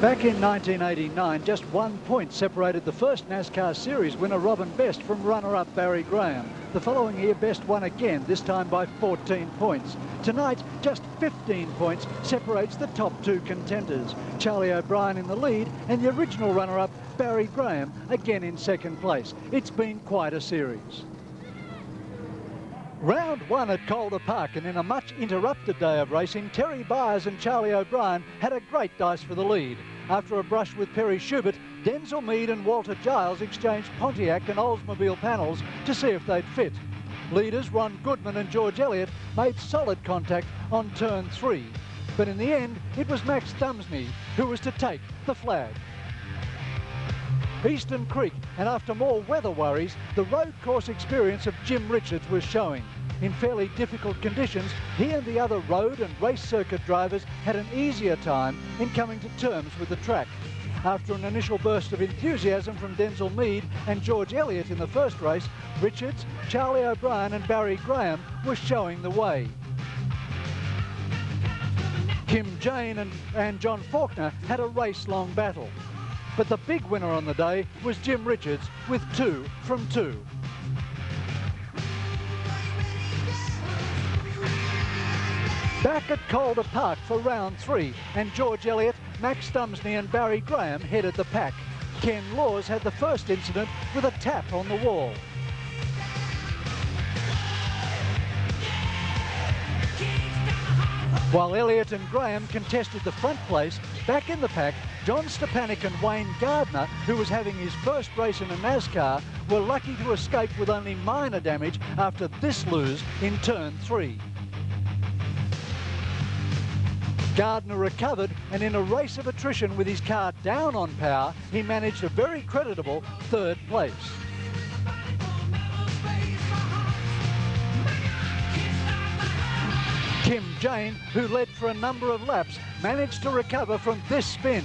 Back in 1989, just 1 point separated the first NASCAR Series winner Robin Best from runner-up Barry Graham. The following year, Best won again, this time by 14 points. Tonight, just 15 points separates the top two contenders. Charlie O'Brien in the lead and the original runner-up Barry Graham again in second place. It's been quite a series. Round one at Calder Park, and in a much interrupted day of racing, Terry Byers and Charlie O'Brien had a great dice for the lead. After a brush with Perry Schubert, Denzel Mead and Walter Giles exchanged Pontiac and Oldsmobile panels to see if they'd fit. Leaders Ron Goodman and George Elliott made solid contact on turn 3. But in the end, it was Max Dumsney who was to take the flag. Eastern Creek, and after more weather worries, the road course experience of Jim Richards was showing. In fairly difficult conditions, he and the other road and race circuit drivers had an easier time in coming to terms with the track. After an initial burst of enthusiasm from Denzel Mead and George Elliott in the first race, Richards, Charlie O'Brien and Barry Graham were showing the way. Kim Jane and John Faulkner had a race-long battle. But the big winner on the day was Jim Richards with 2 from 2. Back at Calder Park for round 3, and George Elliott, Max Dumsney and Barry Graham headed the pack. Ken Laws had the first incident with a tap on the wall. While Elliott and Graham contested the front place, back in the pack, John Stepanek and Wayne Gardner, who was having his first race in a NASCAR, were lucky to escape with only minor damage after this lose in turn 3. Gardner recovered, and in a race of attrition with his car down on power, he managed a very creditable 3rd place. Kim Jane, who led for a number of laps, managed to recover from this spin.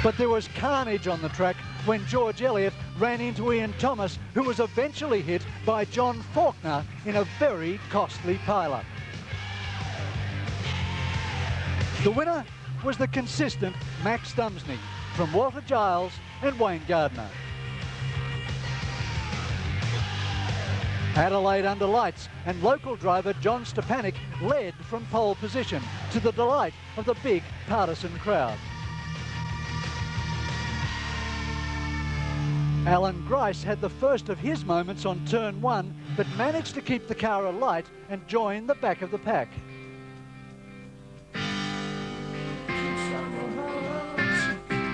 But there was carnage on the track when George Elliott ran into Ian Thomas, who was eventually hit by John Faulkner in a very costly pileup. The winner was the consistent Max Dumsney from Walter Giles and Wayne Gardner. Adelaide under lights, and local driver John Stepanek led from pole position, to the delight of the big partisan crowd. Alan Grice had the first of his moments on turn 1, but managed to keep the car alight and join the back of the pack.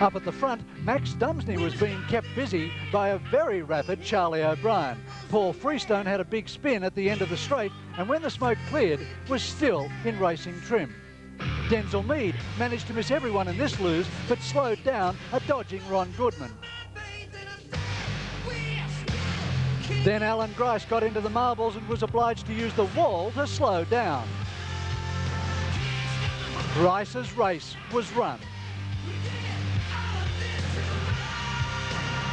Up at the front, Max Dumsney was being kept busy by a very rapid Charlie O'Brien. Paul Freestone had a big spin at the end of the straight, and when the smoke cleared, was still in racing trim. Denzel Mead managed to miss everyone in this lose, but slowed down a dodging Ron Goodman. Then Alan Grice got into the marbles and was obliged to use the wall to slow down. Grice's race was run.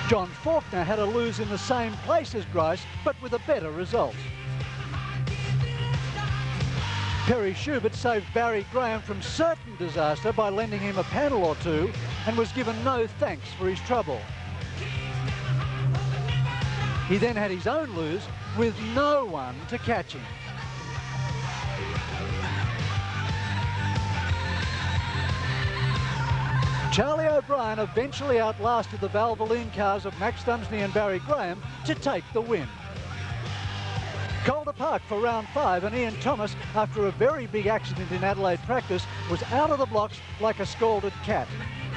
John Faulkner had a lose in the same place as Grice, but with a better result. Perry Schubert saved Barry Graham from certain disaster by lending him a panel or two, and was given no thanks for his trouble. He then had his own lose with no one to catch him. Charlie O'Brien eventually outlasted the Valvoline cars of Max Dumsney and Barry Graham to take the win. Calder Park for round 5, and Ian Thomas, after a very big accident in Adelaide practice, was out of the blocks like a scalded cat.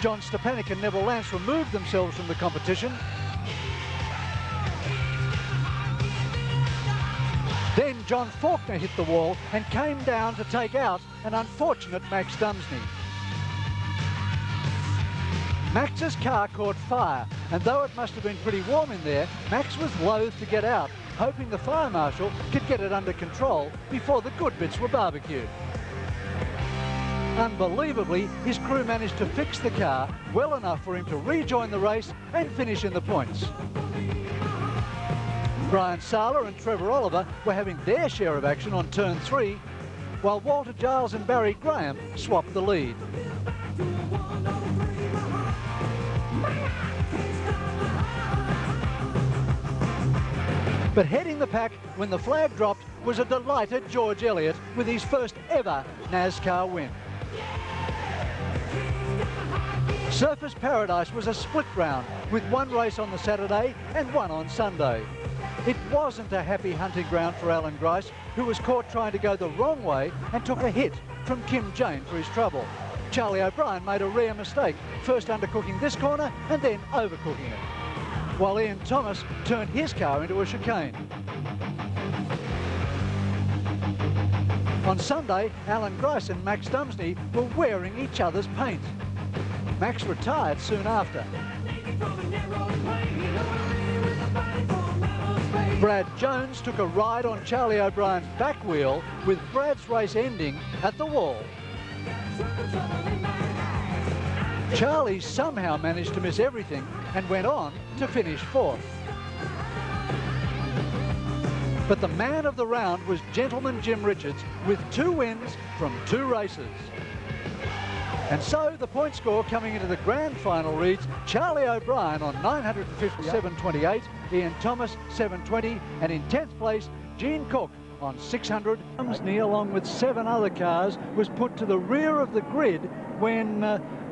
John Stepanek and Neville Lance removed themselves from the competition. Then John Faulkner hit the wall and came down to take out an unfortunate Max Dumsney. Max's car caught fire, and though it must have been pretty warm in there, Max was loath to get out, hoping the fire marshal could get it under control before the good bits were barbecued. Unbelievably, his crew managed to fix the car well enough for him to rejoin the race and finish in the points. Brian Sala and Trevor Oliver were having their share of action on turn 3, while Walter Giles and Barry Graham swapped the lead. But heading the pack when the flag dropped was a delighted George Elliott with his first ever NASCAR win. Surfers Paradise was a split round with one race on the Saturday and one on Sunday. It wasn't a happy hunting ground for Alan Grice, who was caught trying to go the wrong way and took a hit from Kim Jane for his trouble. Charlie O'Brien made a rare mistake, first undercooking this corner and then overcooking it, while Ian Thomas turned his car into a chicane. On Sunday, Alan Grice and Max Dumsney were wearing each other's paint. Max retired soon after. Brad Jones took a ride on Charlie O'Brien's back wheel, with Brad's race ending at the wall. Charlie somehow managed to miss everything and went on to finish fourth. But the man of the round was Gentleman Jim Richards, with 2 wins from 2 races. And so the point score coming into the grand final reads Charlie O'Brien on 950, 728, Ian Thomas 720, and in 10th place Gene Cook on 600. Dumsney, along with 7 other cars, was put to the rear of the grid when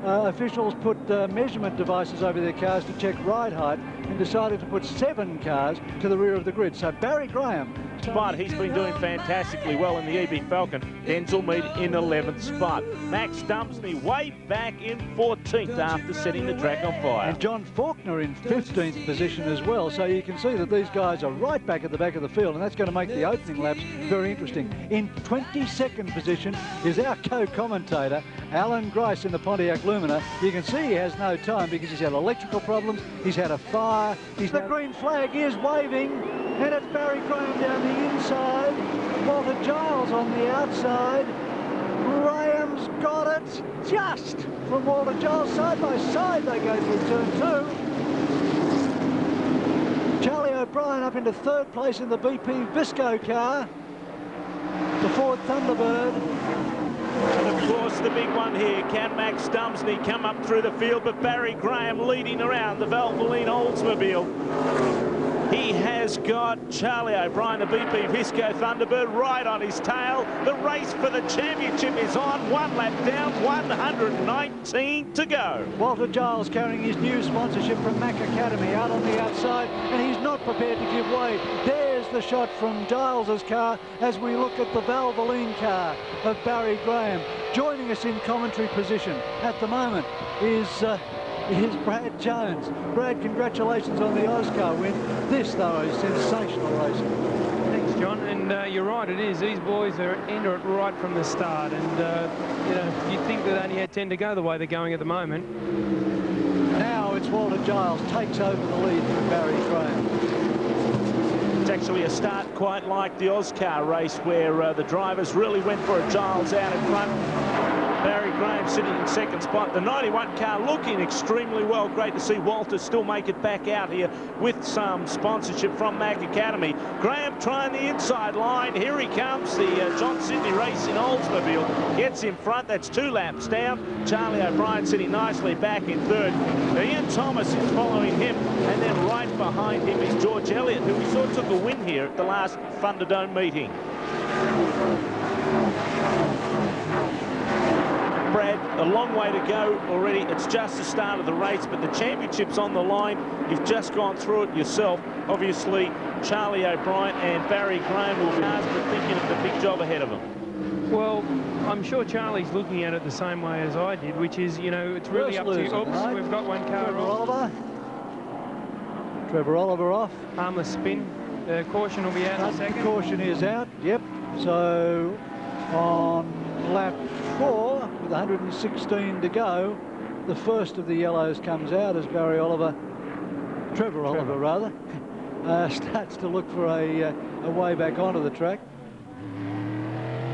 officials put measurement devices over their cars to check ride height, and decided to put 7 cars to the rear of the grid. So Barry Graham, but he's been doing fantastically well in the EB Falcon. Denzel Mead in 11th spot. Max Dumsney way back in 14th after setting the track on fire. And John Faulkner in 15th position as well. So you can see that these guys are right back at the back of the field, and that's going to make the opening laps very interesting. In 22nd position is our co-commentator, Alan Grice, in the Pontiac Lumina. You can see he has no time because he's had electrical problems, he's had a fire. The green flag is waving, and it's Barry Graham down the inside, Walter Giles on the outside. Graham's got it just from Walter Giles. Side by side they go through turn 2. Charlie O'Brien up into 3rd place in the BP Visco car, the Ford Thunderbird. And of course the big one here, can Max Dumsney come up through the field, but Barry Graham leading around the Valvoline Oldsmobile. He has got Charlie O'Brien, the BP Visco Thunderbird, right on his tail. The race for the championship is on. 1 lap down, 119 to go. Walter Giles carrying his new sponsorship from Mac Academy out on the outside, and he's not prepared to give way. There's the shot from Giles's car as we look at the Valvoline car of Barry Graham. Joining us in commentary position at the moment is Brad Jones. Brad, congratulations on the Oscar win. This, though, is sensational racing. Thanks, John. And you're right, it is. These boys are enter it right from the start. And, you know, you'd think that only had 10 to go the way they're going at the moment. Now it's Walter Giles takes over the lead from Barry Graham. It's actually a start quite like the Oscar race, where the drivers really went for a Giles out in front. Barry Graham sitting in 2nd spot. The 91 car looking extremely well. Great to see Walter still make it back out here with some sponsorship from Mac Academy. Graham trying the inside line. Here he comes. The John Sidney Racing Oldsmobile gets in front. That's 2 laps down. Charlie O'Brien sitting nicely back in 3rd. Ian Thomas is following him, and then right behind him is George Elliott, who we saw took a win here at the last Thunderdome meeting. Brad, a long way to go already. It's just the start of the race, but the championship's on the line. You've just gone through it yourself. Obviously, Charlie O'Brien and Barry Graham will be thinking of the big job ahead of them. Well, I'm sure Charlie's looking at it the same way as I did, which is, you know, it's really up to you. Oops, we've got one car off. Trevor Oliver off. Harmless spin. The caution will be out in a second. Caution is out, yep. So on lap 4, with 116 to go, the first of the yellows comes out as Trevor Oliver rather, starts to look for a way back onto the track.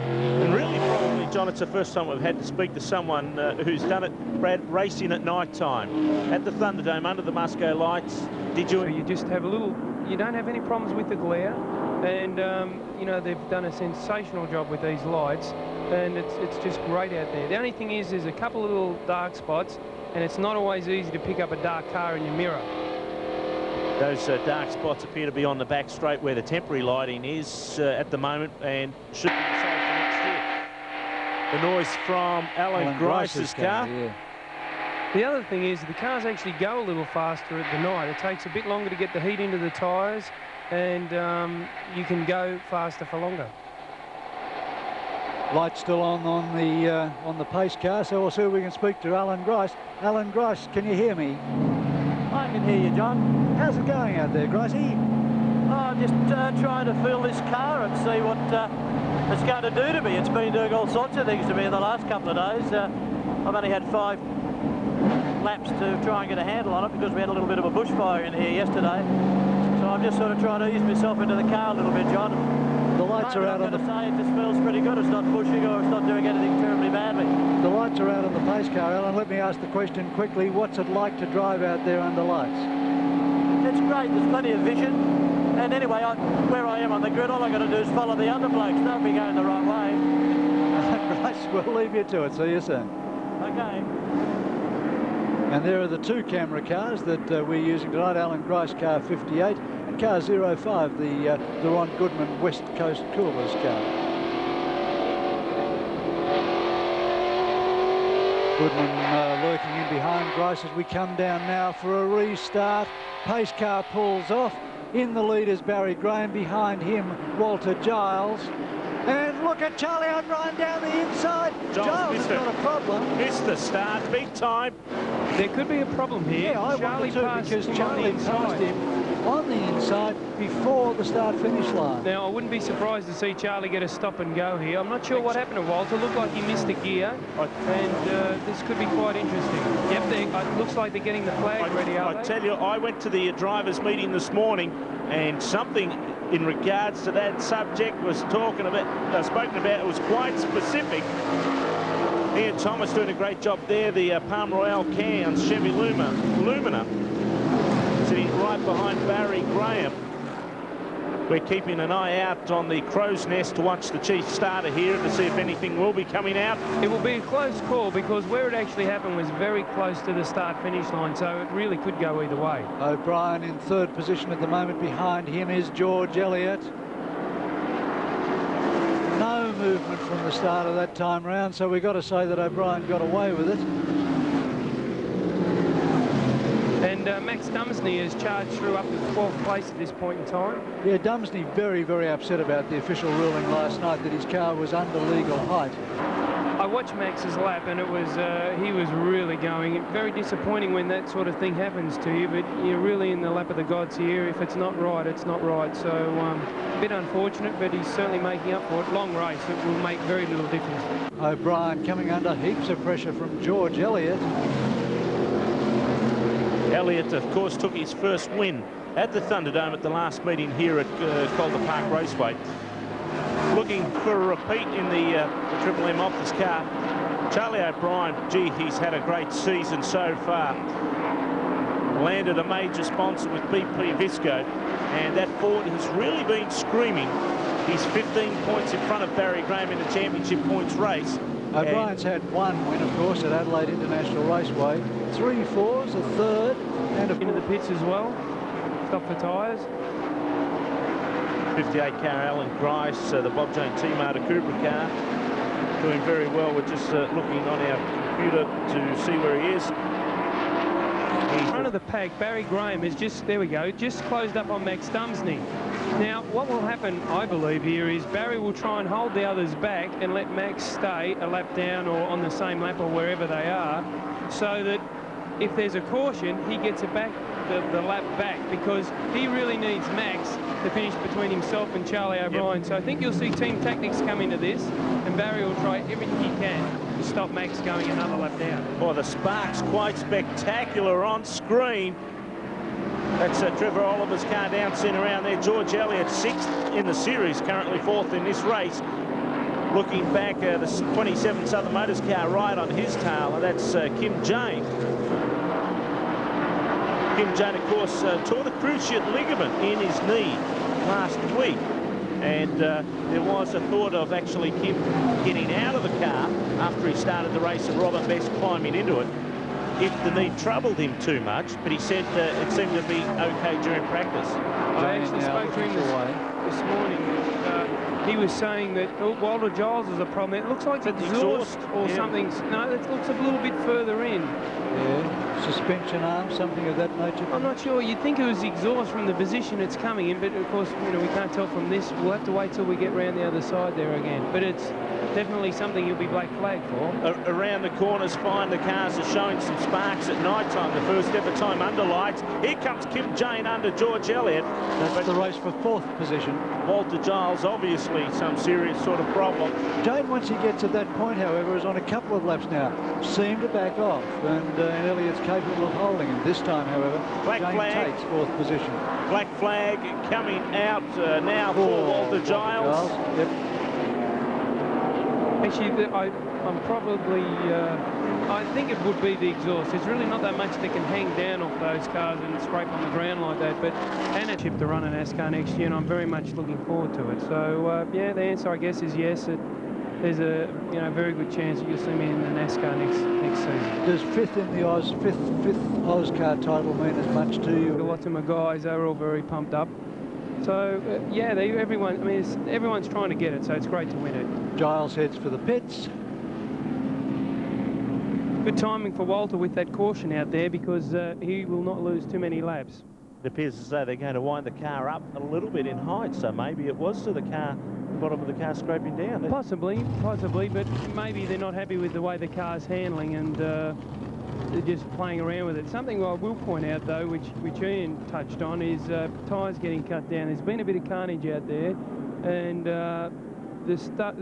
And really, probably, John, it's the first time we've had to speak to someone who's done it, Brad, racing at night time at the Thunderdome under the Musco lights. Did you? So you just have a little, you don't have any problems with the glare. And, you know, they've done a sensational job with these lights, and it's just great out there. The only thing is there's a couple of little dark spots, and it's not always easy to pick up a dark car in your mirror. Those dark spots appear to be on the back straight where the temporary lighting is at the moment, and should be solved for next year. The noise from Alan Grice's car. Yeah. The other thing is the cars actually go a little faster at the night. It takes a bit longer to get the heat into the tyres, and you can go faster for longer. Light still on the pace car, so we'll see if we can speak to Alan Grice. Alan Grice, can you hear me? I can hear you, John. How's it going out there, Gricey? I'm just trying to feel this car and see what it's going to do to me. It's been doing all sorts of things to me in the last couple of days. I've only had 5 laps to try and get a handle on it because we had a little bit of a bushfire in here yesterday. So I'm just sort of trying to ease myself into the car a little bit, John. The lights are out on the... I'm going to say it just feels pretty good. It's not pushing or it's not doing anything terribly badly. The lights are out on the pace car, Alan. Let me ask the question quickly. What's it like to drive out there under lights? It's great. There's plenty of vision. And anyway, where I am on the grid, all I've got to do is follow the other blokes. They'll be going the wrong way. Right, we'll leave you to it. See you soon. Okay. And there are the 2 camera cars that we're using tonight. Alan Grice, car 58, and car 05, the Ron Goodman West Coast Coolers car. Goodman lurking in behind Grice as we come down now for a restart. Pace car pulls off. In the lead is Barry Graham. Behind him, Walter Giles. And look at Charlie O'Brien down the inside. Giles has got a problem. Missed the start, big time. There could be a problem here. Yeah, I Charlie wonder too, passed because him Charlie passed him on the inside before the start-finish line. Now, I wouldn't be surprised to see Charlie get a stop and go here. I'm not sure what happened to Walter. Looked like he missed a gear, and this could be quite interesting. Yep, it looks like they're getting the flag ready, I tell you, I went to the drivers' meeting this morning, and something in regards to that subject was spoken about. It was quite specific. Ian Thomas doing a great job there. The Palm Royale Cairns Chevy Lumina sitting right behind Barry Graham. We're keeping an eye out on the crow's nest to watch the chief starter here to see if anything will be coming out. It will be a close call because where it actually happened was very close to the start-finish line, so it really could go either way. O'Brien in 3rd position at the moment. Behind him is George Elliott. No movement from the start of that time round, so we've got to say that O'Brien got away with it. And Max Dumsney has charged through up to 12th place at this point in time. Yeah, Dumsney very, very upset about the official ruling last night that his car was under legal height. I watched Max's lap, and it was he was really going. Very disappointing when that sort of thing happens to you, but you're really in the lap of the gods here. If it's not right, it's not right. So a bit unfortunate, but he's certainly making up for it. Long race, it will make very little difference. O'Brien coming under heaps of pressure from George Elliott. Elliott, of course, took his first win at the Thunderdome at the last meeting here at Calder Park Raceway. Looking for a repeat in the Triple M Optus car. Charlie O'Brien, gee, he's had a great season so far. Landed a major sponsor with BP Visco, and that Ford has really been screaming. He's 15 points in front of Barry Graham in the championship points race. O'Brien's had 1 win, of course, at Adelaide International Raceway. 3 fours, a 3rd, and into the pits as well. Stop for tyres. 58 car Alan Grice, the Bob Jones T-Marta Cooper car, doing very well. We're just looking on our computer to see where he is. In front of the pack, Barry Graham is just, there we go, just closed up on Max Dumsney. Now, what will happen, I believe, here is Barry will try and hold the others back and let Max stay a lap down or on the same lap or wherever they are, so that if there's a caution, he gets it back, the lap back, because he really needs Max to finish between himself and Charlie O'Brien. So I think you'll see team tactics come into this, and Barry will try everything he can to stop Max going another lap down. Boy, the sparks quite spectacular on screen. That's Trevor Oliver's car down centre around there. George Elliott, 6th in the series, currently 4th in this race. Looking back, the 27 Southern Motors car right on his tail, and that's Kim Jane. Kim Jane, of course, tore the cruciate ligament in his knee last week. And there was a thought of actually Kim getting out of the car after he started the race and Robert Best climbing into it if the need troubled him too much, but he said it seemed to be okay during practice. I actually spoke to him this morning. He was saying that Walter Giles is a problem. It looks like exhaust or something. No, it looks a little bit further in. Yeah, suspension arm, something of that nature. I'm not sure. You'd think it was exhaust from the position it's coming in, but of course, you know, we can't tell from this. We'll have to wait till we get round the other side there again. But it's definitely something you'll be black flagged for. Around the corners, fine. The cars are showing some sparks at night time. The first ever time under lights. Here comes Kim Jane under George Elliott. That's the race for 4th position. Walter Giles, obviously some serious sort of problem. Jane, once he gets to that point, however, is on a couple of laps now. Seemed to back off, and Elliott's capable of holding him. This time, however, Jane takes 4th position. Black flag coming out now for Walter Giles. Yep. Actually, I'm probably... I think it would be the exhaust. There's really not that much that can hang down off those cars and scrape on the ground like that. But and a chip to run in NASCAR next year, and I'm very much looking forward to it. So yeah, the answer I guess is yes. There's a very good chance that you'll see me in the NASCAR next season. Does 5th in the fifth Oscar title mean as much to you? Lots of my guys, they were all very pumped up. So yeah, everyone. I mean, everyone's trying to get it, so it's great to win it. Giles heads for the pits. Good timing for Walter with that caution out there, because he will not lose too many laps. It appears as though they're going to wind the car up a little bit in height, so maybe it was to the bottom of the car scraping down. Possibly, but maybe they're not happy with the way the car's handling, and they're just playing around with it. Something I will point out, though, which Ian touched on, is tyres getting cut down. There's been a bit of carnage out there, and the stuff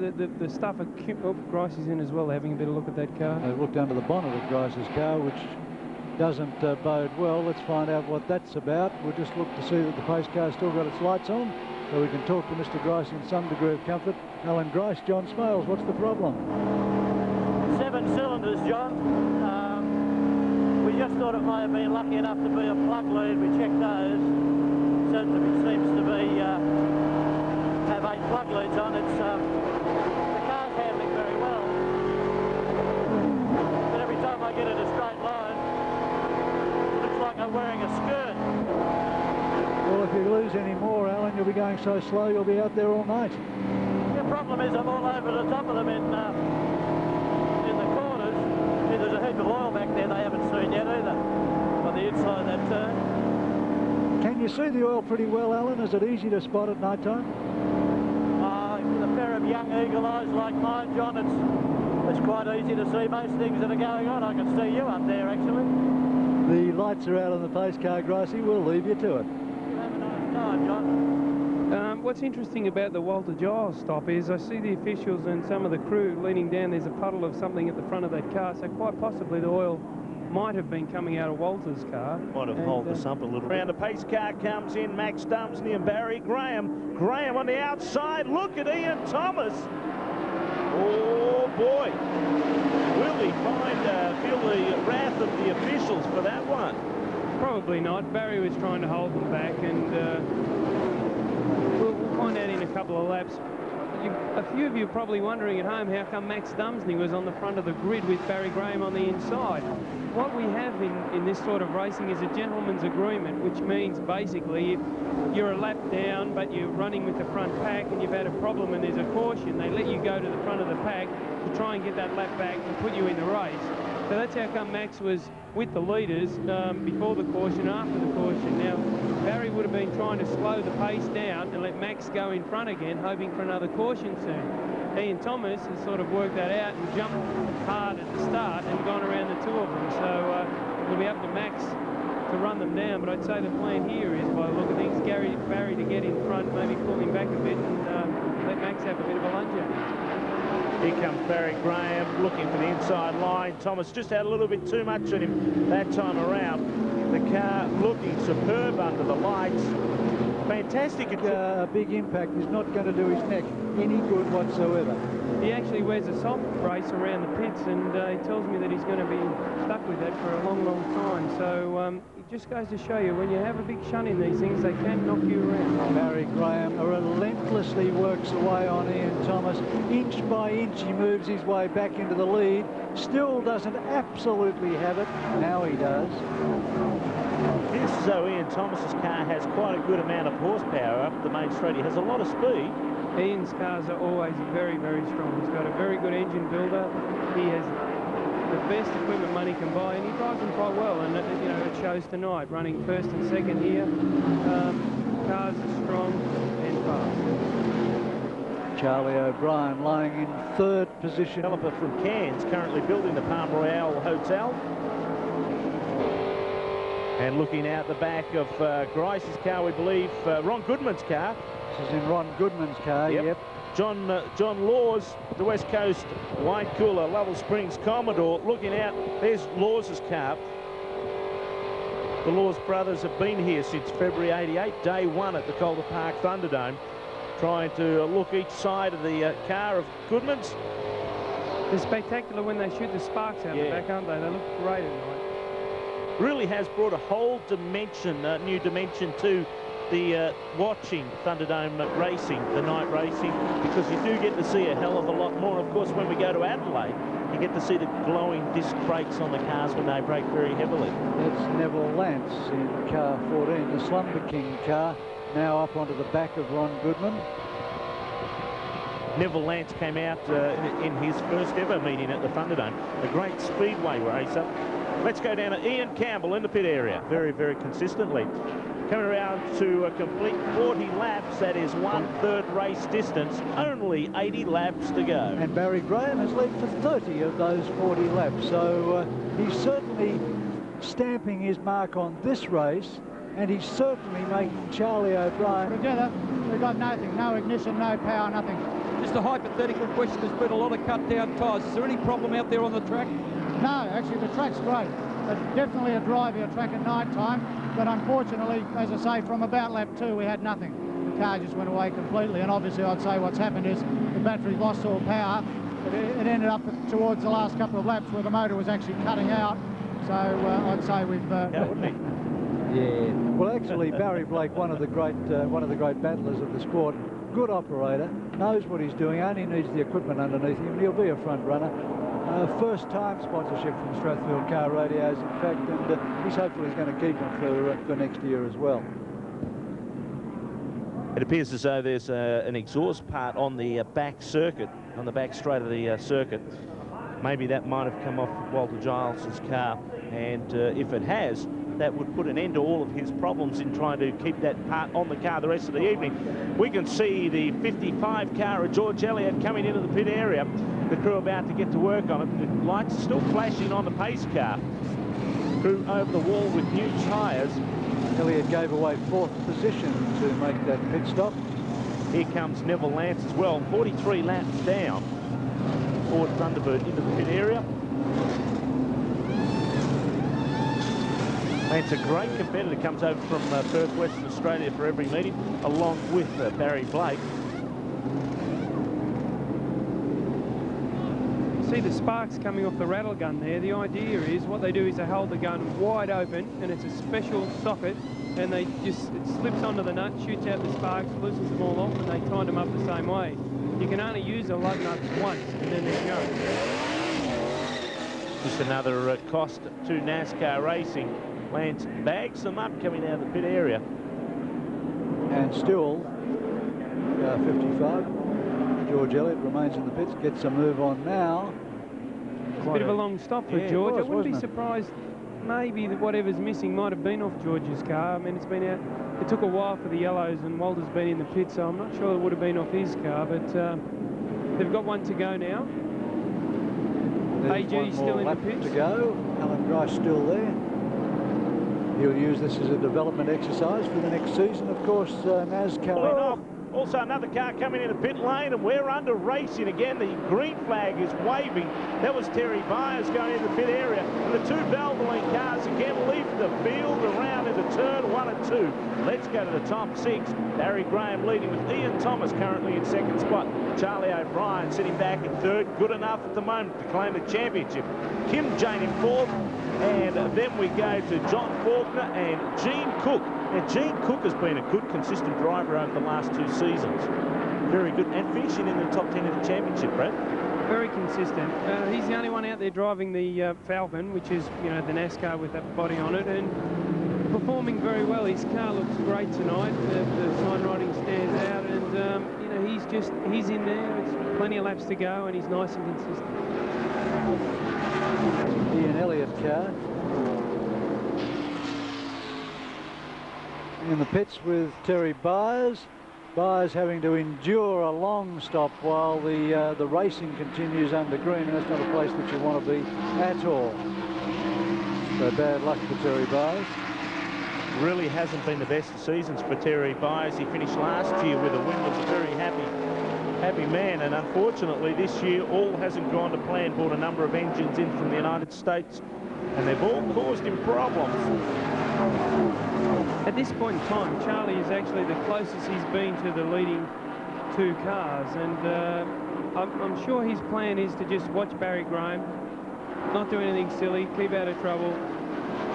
Grice is in as well, having a bit of look at that car. They've looked under the bonnet of Grice's car, which doesn't bode well. Let's find out what that's about. We'll just look to see that the pace car's still got its lights on, so we can talk to Mr. Grice in some degree of comfort. Alan Grice, John Smales, what's the problem? 7 cylinders, John. We just thought it may have been lucky enough to be a plug lead. We checked those. Certainly seems to be have 8 plug leads on. It's the car's handling very well, but every time I get in a straight line, it looks like I'm wearing a skirt. Well, if you lose any more, Alan, you'll be going so slow you'll be out there all night. The problem is I'm all over the top of them in the corners. Yeah, there's a heap of oil back there they haven't seen yet either on the inside of that turn. Can you see the oil pretty well, Alan? Is it easy to spot at night time? With a pair of young eagle eyes like mine, John, it's quite easy to see most things that are going on. I can see you up there, actually. The lights are out on the pace car, Gricey. We'll leave you to it. You have a nice time, John. What's interesting about the Walter Giles stop is I see the officials and some of the crew leaning down. There's a puddle of something at the front of that car, so quite possibly the oil might have been coming out of Walter's car. Might have hauled us up a little bit. Around the pace car comes in Max Dumsney and Barry Graham. Graham on the outside. Look at Ian Thomas. Oh, boy. Will he feel the wrath of the officials for that one? Probably not. Barry was trying to hold them back, and we'll find out in a couple of laps. A few of you are probably wondering at home how come Max Dumsney was on the front of the grid with Barry Graham on the inside. What we have in this sort of racing is a gentleman's agreement, which means basically if you're a lap down but you're running with the front pack and you've had a problem and there's a caution, they let you go to the front of the pack to try and get that lap back and put you in the race. So that's how come Max was with the leaders before the caution, after the caution. Now, Barry would have been trying to slow the pace down and let Max go in front again, hoping for another caution soon. Ian Thomas has sort of worked that out and jumped hard at the start and gone around the 2 of them. So it'll be up to Max to run them down. But I'd say the plan here is, by the look of things, Barry to get in front, maybe pull him back a bit and let Max have a bit of a lunge at him. Here comes Barry Graham looking for the inside line. Thomas just had a little bit too much on him that time around. The car looking superb under the lights. Fantastic. A big impact is not going to do his neck any good whatsoever. He actually wears a soft brace around the pits, and he tells me that he's going to be stuck with that for a long, long time. So it just goes to show you, when you have a big shunt in these things, they can knock you around. Barry Graham relentlessly works away on Ian Thomas. Inch by inch he moves his way back into the lead. Still doesn't absolutely have it. Now he does. Appears as though Ian Thomas's car has quite a good amount of horsepower up the main straight. He has a lot of speed. Ian's cars are always very, very strong. He's got a very good engine builder. He has the best equipment money can buy, and he drives them quite well. And you know, it shows tonight, running first and second here. Cars are strong and fast. Charlie O'Brien lying in third position. Developer from Cairns currently building the Palm Royale Hotel. And looking out the back of Grice's car, we believe Ron Goodman's car. This is in Ron Goodman's car, yep. John Laws, the West Coast wine cooler, Lovell Springs Commodore. Looking out, there's Laws's car. The Laws brothers have been here since February '88, day one at the Calder Park Thunderdome, trying to look each side of the car of Goodman's. They're spectacular when they shoot the sparks out the back, aren't they? They look great at night. Really has brought a whole dimension, new dimension to the watching Thunderdome racing, the night racing, because you do get to see a hell of a lot more. Of course, when we go to Adelaide, you get to see the glowing disc brakes on the cars when they brake very heavily. That's Neville Lance in car 14, the Slumber King car, now up onto the back of Ron Goodman. Neville Lance came out in his first ever meeting at the Thunderdome, a great speedway racer. Let's go down to Ian Campbell in the pit area, very, very consistently. Coming around to a complete 40 laps, that is 1/3 race distance, only 80 laps to go. And Barry Graham has led for 30 of those 40 laps, so he's certainly stamping his mark on this race, and he's certainly making Charlie O'Brien. Together, we've got nothing, no ignition, no power, nothing. Just a hypothetical question, there's been a lot of cut down tyres. Is there any problem out there on the track? No, actually the track's great. It's definitely a drivier track at night time, but unfortunately, as I say, from about lap 2 we had nothing. The car just went away completely, and obviously I'd say what's happened is the battery lost all power. It ended up towards the last couple of laps where the motor was actually cutting out, so I'd say we've... Yeah, well actually Barry Blake, one of the great battlers of the sport, good operator, knows what he's doing, only needs the equipment underneath him, and he'll be a front runner. First time sponsorship from Strathfield Car Radios, in fact, and he's hopefully going to keep him for next year as well. It appears as though there's an exhaust part on the back circuit, on the back straight of the circuit. Maybe that might have come off Walter Giles's car, and if it has, that would put an end to all of his problems in trying to keep that part on the car the rest of the evening. We can see the 55 car of George Elliott coming into the pit area. The crew about to get to work on it. The lights are still flashing on the pace car. Crew over the wall with new tyres. Elliott gave away 4th position to make that pit stop. Here comes Neville Lance as well, 43 laps down. Ford Thunderbird into the pit area. Lance, a great competitor, comes over from Perth, Western Australia for every meeting, along with Barry Blake. See the sparks coming off the rattle gun there. The idea is what they do is they hold the gun wide open, and it's a special socket, and it slips onto the nut, shoots out the sparks, loosens them all off, and they tighten them up the same way. You can only use the lug nuts once, and then they go. Just another cost to NASCAR racing. Lance bags them up coming out of the pit area. And still, 55. George Elliott remains in the pits, gets a move on now. It's a bit of a long stop for George. I wouldn't be surprised maybe that whatever's missing might have been off George's car. I mean, it's been out. It took a while for the yellows, and Walter's been in the pit, so I'm not sure it would have been off his car, but they've got one to go now. AG still in the pit. To go. Alan Grice still there. He'll use this as a development exercise for the next season. Of course, NASCAR. Also another car coming in a pit lane, and we're under racing again. The green flag is waving. That was Terry Byers going into the pit area. And the two Valvoline cars again leave the field around into turn 1 and 2. Let's go to the top 6. Barry Graham leading with Ian Thomas currently in second spot. Charlie O'Brien sitting back in third. Good enough at the moment to claim the championship. Kim Jane in fourth. And then we go to John Faulkner and Gene Cook. Now, Gene Cook has been a good, consistent driver over the last 2 seasons. Very good. And finishing in the top 10 of the championship, Brad. Very consistent. He's the only one out there driving the Falcon, which is, you know, the NASCAR with that body on it, and performing very well. His car looks great tonight. The sign writing stands out, and, you know, he's in there. It's plenty of laps to go, and he's nice and consistent. Ian Elliott car in the pits with Terry Byers. Byers having to endure a long stop while the racing continues under green, and that's not a place that you want to be at all. So bad luck for Terry Byers. Really hasn't been the best of seasons for Terry Byers. He finished last year with a win, was a very happy man, and unfortunately this year all hasn't gone to plan. Brought a number of engines in from the United States, and they've all caused him problems. At this point in time, Charlie is actually the closest he's been to the leading 2 cars, and I'm sure his plan is to just watch Barry Graham, not do anything silly, keep out of trouble,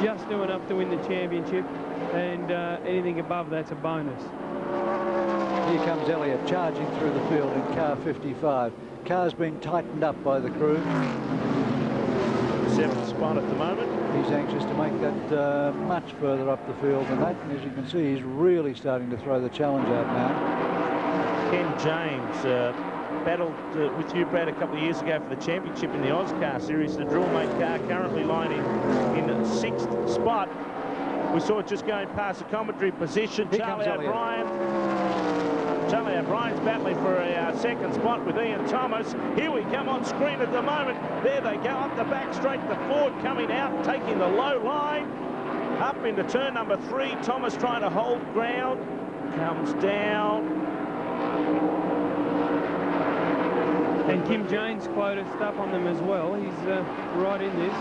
just do enough to win the championship, and anything above that's a bonus. Here comes Elliott charging through the field in car 55. Car's been tightened up by the crew. 7th spot at the moment. He's anxious to make that much further up the field than that, and as you can see, he's really starting to throw the challenge out now. Ken James battled with you, Brad, a couple of years ago for the championship in the Oscar Series. The drill-mate car currently lining in 6th spot. We saw it just going past the commentary position. Charlie O'Brien's battling for a second spot with Ian Thomas. Here we come on screen at the moment. There they go up the back straight. The Ford coming out, taking the low line. Up into turn number 3. Thomas trying to hold ground. Comes down. And Kim Jane's quota stuff on them as well. He's right in this.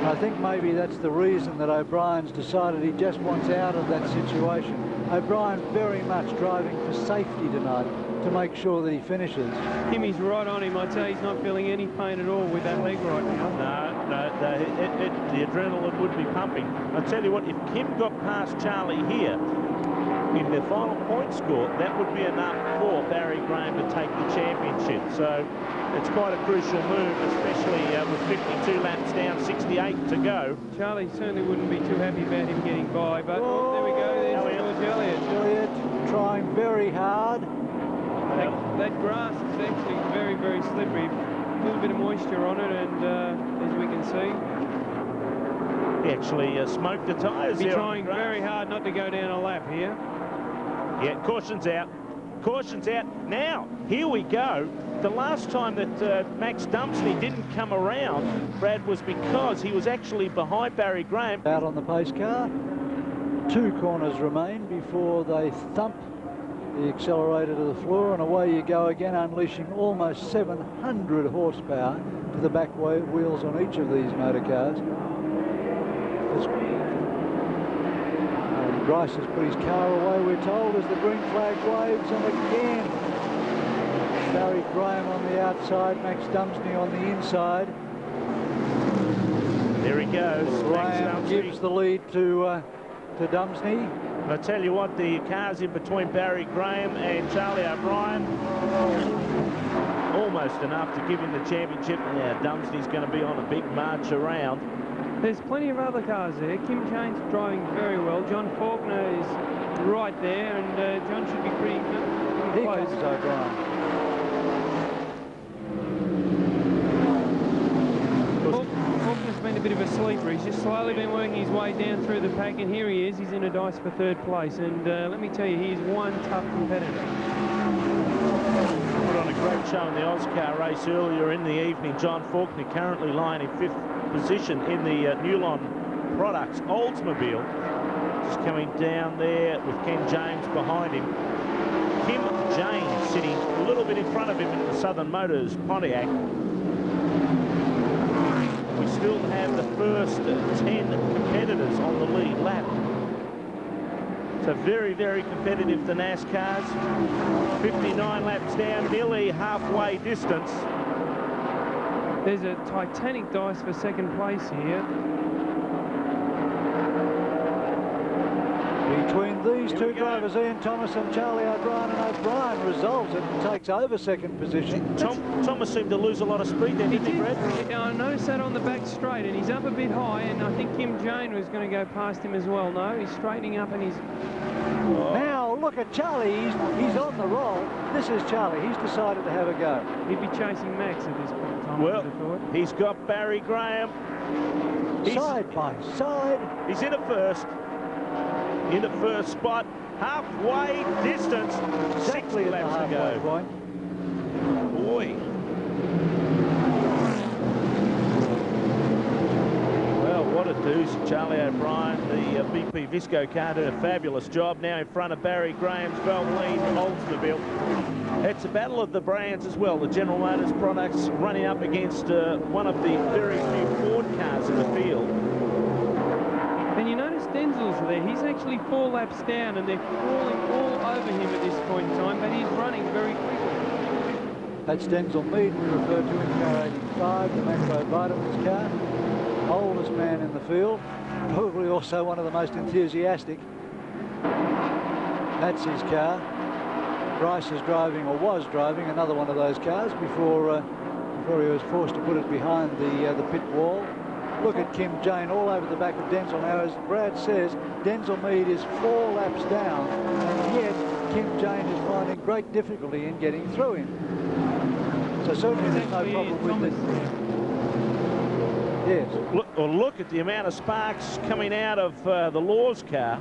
I think maybe that's the reason that O'Brien's decided he just wants out of that situation. O'Brien very much driving for safety tonight to make sure that he finishes. Kimmy's right on him. I'd say he's not feeling any pain at all with that leg right now. No, the adrenaline would be pumping. I'll tell you what, if Kim got past Charlie here, in the final point score, that would be enough for Barry Graham to take the championship. So it's quite a crucial move, especially with 52 laps down, 68 to go. Charlie certainly wouldn't be too happy about him getting by, but there we go. There's George Elliott. Elliott trying very hard. That grass is actually very, very slippery. A little bit of moisture on it, and as we can see, he actually smoked the tyres. He's trying very hard not to go down a lap here. Yeah, caution's out. Caution's out. Now, here we go. The last time that Max Dumpsney didn't come around, Brad, was because he was actually behind Barry Graham. Out on the pace car. 2 corners remain before they thump the accelerator to the floor, and away you go again, unleashing almost 700 horsepower to the back wheels on each of these motor cars. Grice has put his car away, we're told, as the green flag waves, and again Barry Graham on the outside, Max Dumpsney on the inside. There he goes. Graham gives the lead to Dumpsney. I tell you what, the cars in between Barry Graham and Charlie O'Brien, almost enough to give him the championship. Now Dumpsney's going to be on a big march around. There's plenty of other cars there. Kim Jane's driving very well. John Faulkner is right there, and John should be pretty close. Here comes O'Brien. Faulkner's been a bit of a sleeper. He's just slowly been working his way down through the pack, and here he is. He's in a dice for 3rd place, and let me tell you, he is one tough competitor. Put on a great show in the Oscar race earlier in the evening. John Faulkner currently lying in 5th position in the Newlon Products Oldsmobile. Just coming down there with Ken James behind him. Kim James sitting a little bit in front of him in the Southern Motors Pontiac. We still have the first 10 competitors on the lead lap. So very, very competitive, the NASCARs. 59 laps down, nearly halfway distance. There's a titanic dice for second place here. Between these two drivers, Ian Thomas and Charlie O'Brien, and O'Brien resolves it and takes over second position. Thomas seemed to lose a lot of speed then, didn't he, Brad? I noticed that on the back straight, and he's up a bit high, and I think Kim Jane was going to go past him as well. No, he's straightening up, and he's... Now, look at Charlie. He's on the roll. This is Charlie. He's decided to have a go. He'd be chasing Max at this point in time. Well, he's got Barry Graham. Side by side. He's in at first. In the first spot, halfway distance, Exactly 6 laps to go. Point. Boy. Well, what a doozy. Charlie O'Brien, the BP Visco car, did a fabulous job. Now in front of Barry Graham's Valvoline Oldsmobile. It's a battle of the brands as well. The General Motors products running up against one of the very few Ford cars in the field. And you notice Denzel's there. He's actually 4 laps down, and they're crawling all over him at this point in time, but he's running very quickly. That's Denzel Mead, we referred to in car 85, the Macro Vitamins car. Oldest man in the field, probably also one of the most enthusiastic. That's his car. Bryce is driving, or was driving, another one of those cars before he was forced to put it behind the pit wall. Look at Kim Jane all over the back of Denzel. Now, as Brad says, Denzel Mead is 4 laps down, and yet Kim Jane is finding great difficulty in getting through him. So certainly there's no problem with it. Yes. Look at the amount of sparks coming out of the Laws car.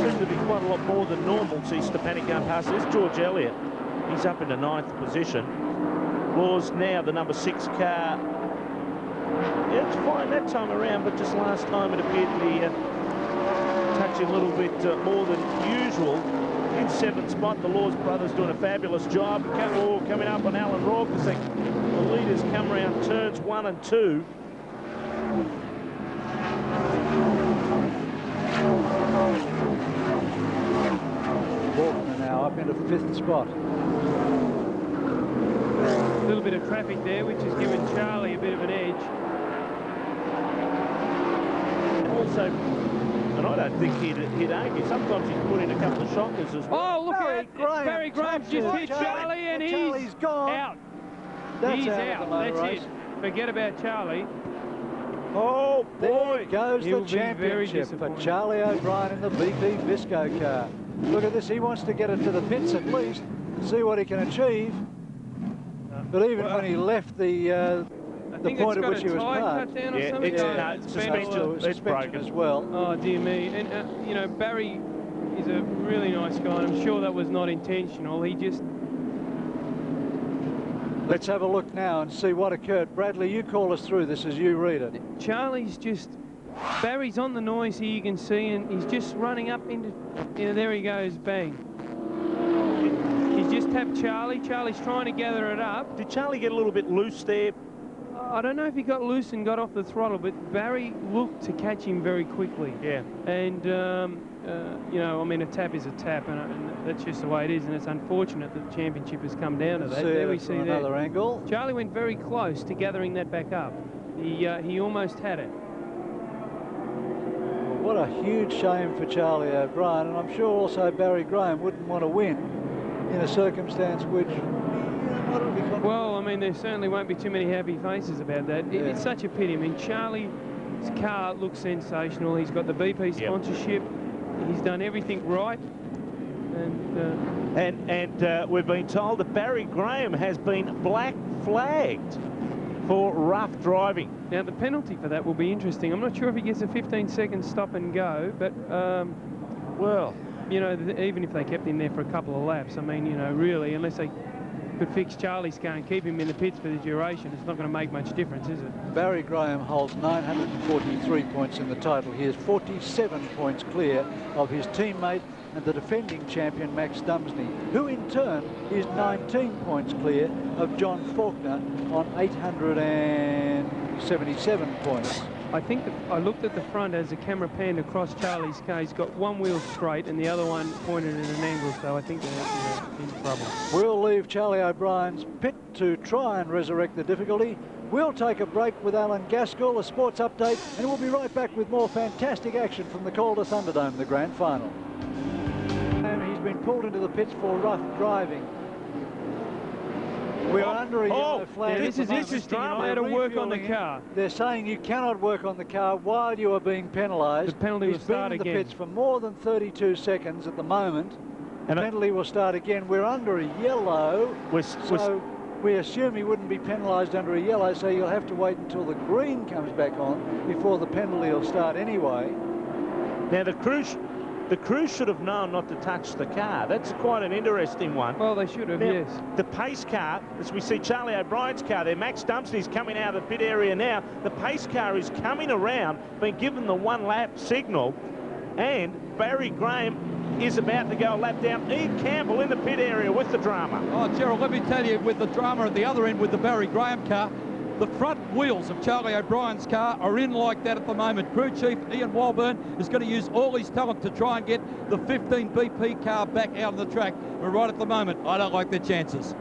Seems to be quite a lot more than normal. See Stepanek going past. There's George Elliott. He's up into 9th position. Laws now the number 6 car. Yeah, it's fine that time around, but just last time it appeared to be touching a little bit more than usual. In 7th spot, the Laws brothers doing a fabulous job. Coming up on Alan Rourke as the leaders come around turns 1 and 2. Faulkner now up into 5th spot. A little bit of traffic there, which has given Charlie a bit of an edge. Also, and I don't think he'd argue. Sometimes he's put in a couple of shockers as well. Oh, look at it. Barry Graham's just hit Charlie, and Charlie's gone. Out. That's He's out. That's it. Forget about Charlie. Oh, boy. There goes the championship for Charlie O'Brien in the BP Visco car. Look at this. He wants to get it to the pits at least, see what he can achieve. But even when he left the point at which he was parked, suspension as well. Oh, dear me. And, you know, Barry is a really nice guy, and I'm sure that was not intentional. He just... Let's have a look now and see what occurred. Bradley, you call us through this as you read it. Charlie's just... Barry's on the noise here, you can see, and he's just running up into... You know, there he goes, bang. He's just tapped Charlie. Charlie's trying to gather it up. Did Charlie get a little bit loose there? I don't know if he got loose and got off the throttle, but Barry looked to catch him very quickly. Yeah. And, you know, I mean, a tap is a tap, and that's just the way it is, and it's unfortunate that the championship has come down to that. There we see another angle. Charlie went very close to gathering that back up. He almost had it. What a huge shame for Charlie O'Brien, and I'm sure also Barry Graham wouldn't want to win in a circumstance which... Well, I mean, there certainly won't be too many happy faces about that. Yeah. It's such a pity. I mean, Charlie's car looks sensational. He's got the BP sponsorship. He's done everything right. And we've been told that Barry Graham has been black flagged for rough driving. Now, the penalty for that will be interesting. I'm not sure if he gets a 15-second stop and go, but, well, you know, even if they kept him there for a couple of laps, I mean, you know, really, unless they could fix Charlie's car and keep him in the pits for the duration, it's not going to make much difference, is it? Barry Graham holds 943 points in the title. He is 47 points clear of his teammate and the defending champion Max Dumsney, who in turn is 19 points clear of John Faulkner on 877 points. I think that I looked at the front as the camera panned across Charlie's car. He's got one wheel straight and the other one pointed at an angle, so I think they're in trouble. We'll leave Charlie O'Brien's pit to try and resurrect the difficulty. We'll take a break with Alan Gaskell, a sports update, and we'll be right back with more fantastic action from the Calder Thunderdome, the grand final. And he's been pulled into the pits for rough driving. We're under a yellow flag. Yeah, this is interesting. I had to work on the car. They're saying you cannot work on the car while you are being penalised. The penalty will start again. He's been in the pits for more than 32 seconds at the moment. The penalty will start again. We're under a yellow, so we assume he wouldn't be penalised under a yellow, so you'll have to wait until the green comes back on before the penalty will start anyway. Now the crew should have known not to touch the car. That's quite an interesting one. Well, they should have, now, yes. The pace car, as we see Charlie O'Brien's car there, Max Dumsney's coming out of the pit area now. The pace car is coming around, being given the one-lap signal, and Barry Graham is about to go a lap down. Ian Campbell in the pit area with the drama. Oh, Gerald, let me tell you, with the drama at the other end with the Barry Graham car, the front wheels of Charlie O'Brien's car are in like that at the moment. Crew Chief Ian Walburn is going to use all his talent to try and get the 15 BP car back out on the track. But right at the moment, I don't like their chances.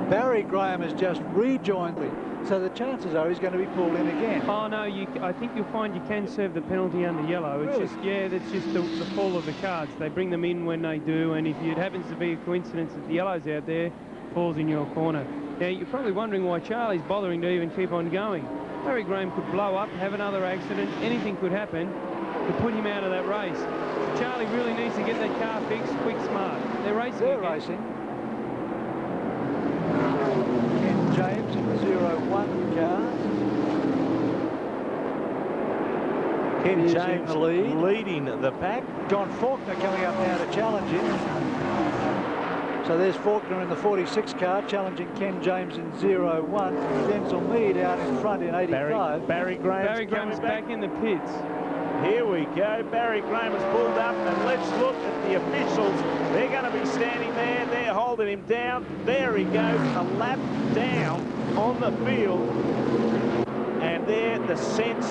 Barry Graham has just rejoined me, so the chances are he's going to be pulled in again. Oh no, I think you'll find you can serve the penalty under yellow. It's really? just, yeah, that's just the fall of the cards. They bring them in when they do, and if it happens to be a coincidence that the yellow's out there, falls in your corner. Now, you're probably wondering why Charlie's bothering to even keep on going. Barry Graham could blow up, have another accident, anything could happen to put him out of that race. Charlie really needs to get that car fixed quick, smart. They're racing again. Racing. Ken James in the 0-1 car. Ken James James in the lead. leading the pack. John Faulkner coming up now to challenge him. So there's Faulkner in the 46 car challenging Ken James in 0-1. Denzel Mead out in front in 85. Barry Graham's back in the pits. Here we go. Barry Graham has pulled up, and let's look at the officials. They're going to be standing there. They're holding him down. There he goes, a lap down on the field. And there, the sense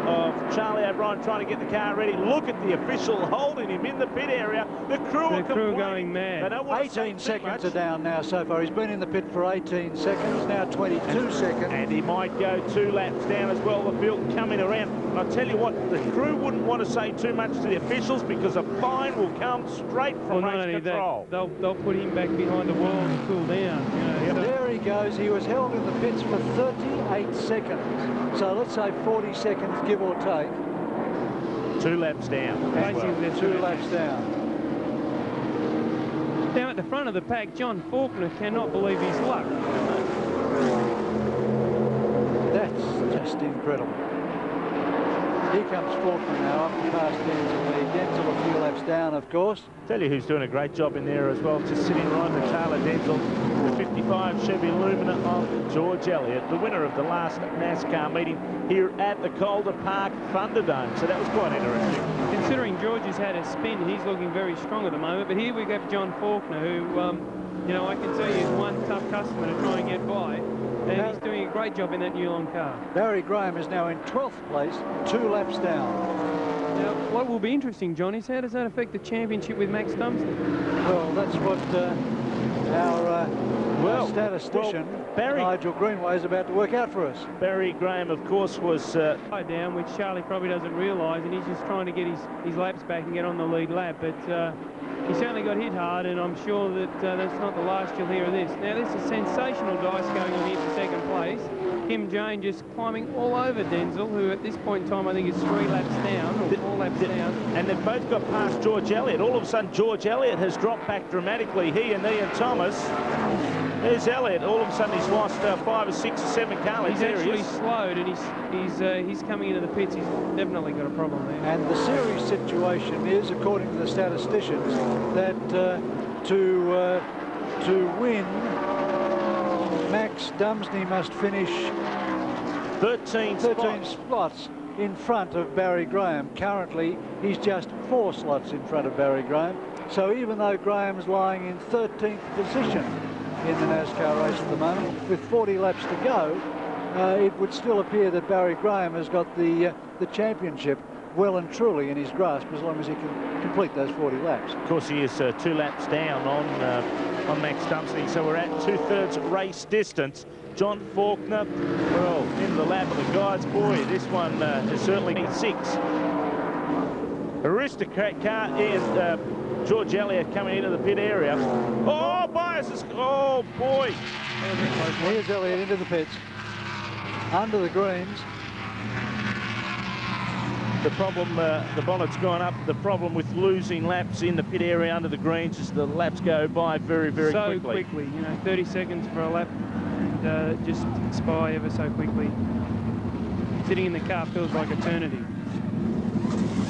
of Charlie O'Brien trying to get the car ready. Look at the official holding him in the pit area. The crew are going mad. 18 seconds are down now so far. He's been in the pit for 18 seconds, now 22 seconds. And he might go 2 laps down as well, the field coming around. And I'll tell you what, the crew wouldn't want to say too much to the officials because a fine will come straight from race control. They'll put him back behind the wall and cool down. You know, there he goes. He was held in the pits for 38 seconds. So let's say 40 seconds, give or take. 2 laps down. Basically, 2 laps down. Now at the front of the pack, John Faulkner cannot believe his luck. That's just incredible. Here comes Faulkner now up past Denzel. Denzel a few laps down, of course. Tell you who's doing a great job in there as well, just sitting right in the tail of Denzel. The 55 Chevy Lumina of George Elliott, the winner of the last NASCAR meeting here at the Calder Park Thunderdome. So that was quite interesting. Considering George has had a spin, he's looking very strong at the moment. But here we go for John Faulkner, who, you know, I can tell you is one tough customer to try and get by. And he's doing a great job in that Newlon car. Barry Graham is now in 12th place, 2 laps down. Now, what will be interesting, John, is how does that affect the championship with Max Dumsney? Well, that's what our statistician, Nigel Greenway, is about to work out for us. Barry Graham, of course, was down, which Charlie probably doesn't realise, and he's just trying to get his laps back and get on the lead lap. But he certainly got hit hard, and I'm sure that that's not the last you'll hear of this. Now, this is sensational dice going on here for second place. Kim Jane just climbing all over Denzel, who at this point in time I think is 3 laps down, or 4 laps down. And they've both got past George Elliott. All of a sudden, George Elliott has dropped back dramatically. He and Ian Thomas. There's Elliott. All of a sudden, he's lost 5 or 6 or 7 car lengths. He's actually slowed, and he's coming into the pits. He's definitely got a problem there. And the series situation is, according to the statisticians, that to win Max Dumsney must finish 13 spots in front of Barry Graham. Currently, he's just 4 slots in front of Barry Graham. So even though Graham's lying in 13th position in the NASCAR race at the moment, with 40 laps to go, it would still appear that Barry Graham has got the championship well and truly in his grasp, as long as he can complete those 40 laps. Of course, he is 2 laps down on Max Dumsney, so we're at 2/3 race distance. John Faulkner, well, in the lap of the guys. Boy, this one is certainly 6. Aristocrat car and George Elliott coming into the pit area. Oh, bias is, oh boy. Here's Elliott into the pits, under the greens. The problem, the bonnet's gone up. The problem with losing laps in the pit area under the greens is the laps go by very, very so quickly. You know, 30 seconds for a lap, and just expire ever so quickly. Sitting in the car feels like eternity.